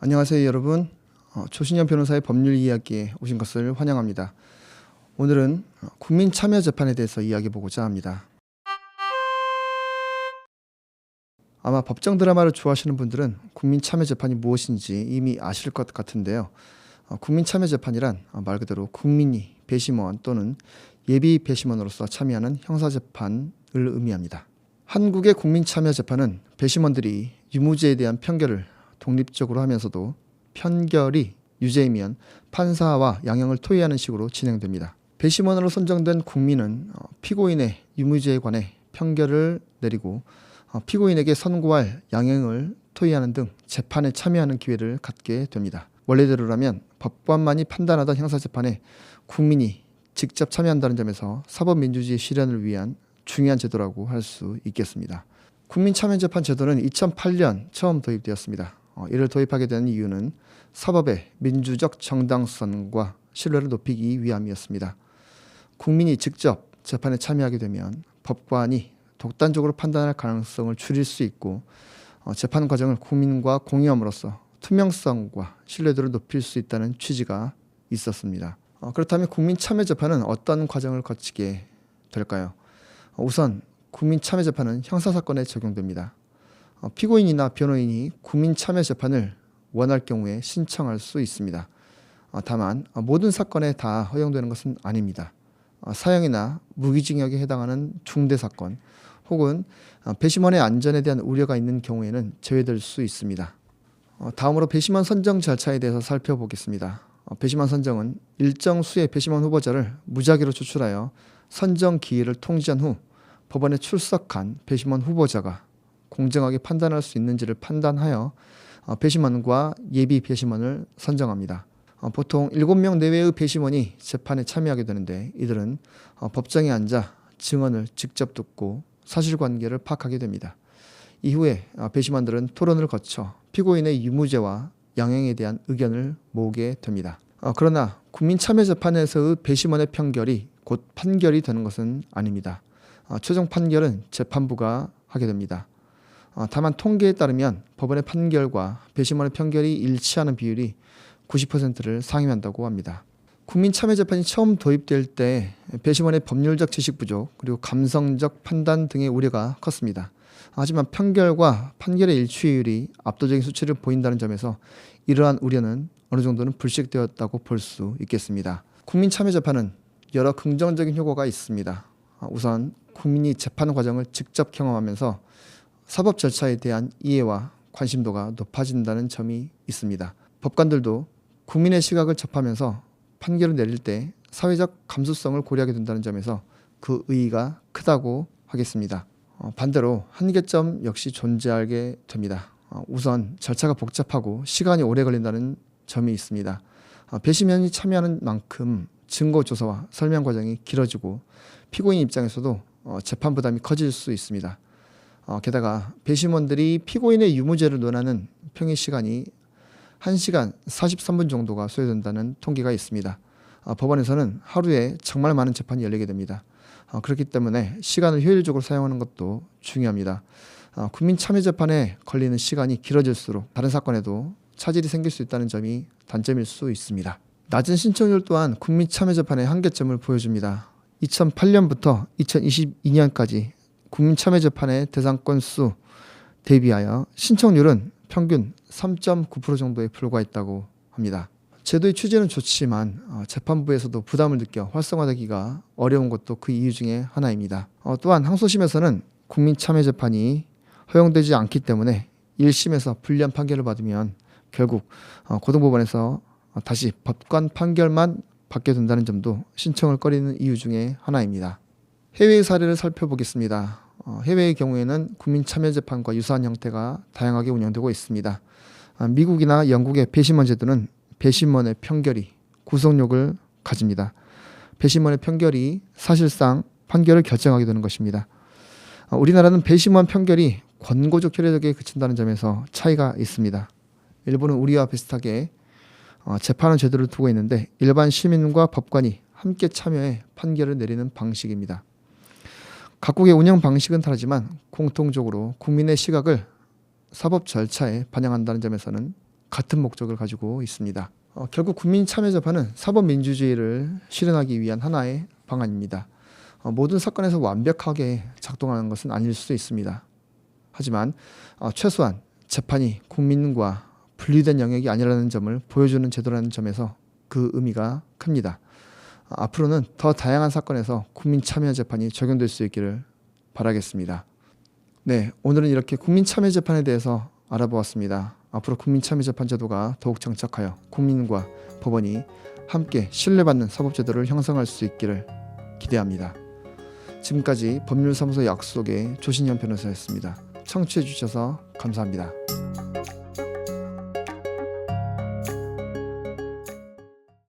안녕하세요 여러분. 조신현 변호사의 법률 이야기에 오신 것을 환영합니다. 오늘은 국민참여재판에 대해서 이야기해보고자 합니다. 아마 법정 드라마를 좋아하시는 분들은 국민참여재판이 무엇인지 이미 아실 것 같은데요. 국민참여재판이란 말 그대로 국민이 배심원 또는 예비 배심원으로서 참여하는 형사재판을 의미합니다. 한국의 국민참여재판은 배심원들이 유무죄에 대한 편결을 독립적으로 하면서도 편결이 유죄이면 판사와 양형을 토의하는 식으로 진행됩니다. 배심원으로 선정된 국민은 피고인의 유무죄에 관해 편결을 내리고 피고인에게 선고할 양형을 토의하는 등 재판에 참여하는 기회를 갖게 됩니다. 원래대로라면 법관만이 판단하던 형사재판에 국민이 직접 참여한다는 점에서 사법민주주의 실현을 위한 중요한 제도라고 할 수 있겠습니다. 국민참여재판 제도는 2008년 처음 도입되었습니다. 이를 도입하게 된 이유는 사법의 민주적 정당성과 신뢰를 높이기 위함이었습니다. 국민이 직접 재판에 참여하게 되면 법관이 독단적으로 판단할 가능성을 줄일 수 있고 재판 과정을 국민과 공유함으로써 투명성과 신뢰도를 높일 수 있다는 취지가 있었습니다. 그렇다면 국민참여재판은 어떤 과정을 거치게 될까요? 우선 국민참여재판은 형사사건에 적용됩니다. 피고인이나 변호인이 국민참여재판을 원할 경우에 신청할 수 있습니다. 다만 모든 사건에 다 허용되는 것은 아닙니다. 사형이나 무기징역에 해당하는 중대사건 혹은 배심원의 안전에 대한 우려가 있는 경우에는 제외될 수 있습니다. 다음으로 배심원 선정 절차에 대해서 살펴보겠습니다. 배심원 선정은 일정 수의 배심원 후보자를 무작위로 추출하여 선정 기일을 통지한 후 법원에 출석한 배심원 후보자가 공정하게 판단할 수 있는지를 판단하여 배심원과 예비 배심원을 선정합니다. 보통 7명 내외의 배심원이 재판에 참여하게 되는데 이들은 법정에 앉아 증언을 직접 듣고 사실관계를 파악하게 됩니다. 이후에 배심원들은 토론을 거쳐 피고인의 유무죄와 양형에 대한 의견을 모으게 됩니다. 그러나 국민참여재판에서의 배심원의 편결이 곧 판결이 되는 것은 아닙니다. 최종 판결은 재판부가 하게 됩니다. 다만 통계에 따르면 법원의 판결과 배심원의 편결이 일치하는 비율이 90%를 상회한다고 합니다. 국민참여재판이 처음 도입될 때 배심원의 법률적 지식 부족 그리고 감성적 판단 등의 우려가 컸습니다. 하지만 편결과 판결의 일치율이 압도적인 수치를 보인다는 점에서 이러한 우려는 어느 정도는 불식되었다고 볼 수 있겠습니다. 국민참여재판은 여러 긍정적인 효과가 있습니다. 우선 국민이 재판 과정을 직접 경험하면서 사법 절차에 대한 이해와 관심도가 높아진다는 점이 있습니다. 법관들도 국민의 시각을 접하면서 판결을 내릴 때 사회적 감수성을 고려하게 된다는 점에서 그 의의가 크다고 하겠습니다. 반대로 한계점 역시 존재하게 됩니다. 우선 절차가 복잡하고 시간이 오래 걸린다는 점이 있습니다. 배심원이 참여하는 만큼 증거 조사와 설명 과정이 길어지고 피고인 입장에서도 재판 부담이 커질 수 있습니다. 게다가 배심원들이 피고인의 유무죄를 논하는 평일 시간이 1시간 43분 정도가 소요된다는 통계가 있습니다. 법원에서는 하루에 정말 많은 재판이 열리게 됩니다. 그렇기 때문에 시간을 효율적으로 사용하는 것도 중요합니다. 국민참여재판에 걸리는 시간이 길어질수록 다른 사건에도 차질이 생길 수 있다는 점이 단점일 수 있습니다. 낮은 신청률 또한 국민참여재판의 한계점을 보여줍니다. 2008년부터 2022년까지 국민참여재판의 대상 건수 대비하여 신청률은 평균 3.9% 정도에 불과했다고 합니다. 제도의 취지는 좋지만 재판부에서도 부담을 느껴 활성화되기가 어려운 것도 그 이유 중에 하나입니다. 또한 항소심에서는 국민참여재판이 허용되지 않기 때문에 1심에서 불리한 판결을 받으면 결국 고등법원에서 다시 법관 판결만 받게 된다는 점도 신청을 꺼리는 이유 중에 하나입니다. 해외의 사례를 살펴보겠습니다. 해외의 경우에는 국민참여재판과 유사한 형태가 다양하게 운영되고 있습니다. 미국이나 영국의 배심원 제도는 배심원의 편결이 구속력을 가집니다. 배심원의 편결이 사실상 판결을 결정하게 되는 것입니다. 우리나라는 배심원 편결이 권고적 효력에 그친다는 점에서 차이가 있습니다. 일본은 우리와 비슷하게 재판원 제도를 두고 있는데 일반 시민과 법관이 함께 참여해 판결을 내리는 방식입니다. 각국의 운영 방식은 다르지만 공통적으로 국민의 시각을 사법 절차에 반영한다는 점에서는 같은 목적을 가지고 있습니다. 결국 국민참여재판은 사법민주주의를 실현하기 위한 하나의 방안입니다. 모든 사건에서 완벽하게 작동하는 것은 아닐 수도 있습니다. 하지만 최소한 재판이 국민과 분리된 영역이 아니라는 점을 보여주는 제도라는 점에서 그 의미가 큽니다. 앞으로는 더 다양한 사건에서 국민참여재판이 적용될 수 있기를 바라겠습니다. 네, 오늘은 이렇게 국민참여재판에 대해서 알아보았습니다. 앞으로 국민참여재판 제도가 더욱 정착하여 국민과 법원이 함께 신뢰받는 사법제도를 형성할 수 있기를 기대합니다. 지금까지 법률사무소 약속의 조신현 변호사였습니다. 청취해 주셔서 감사합니다.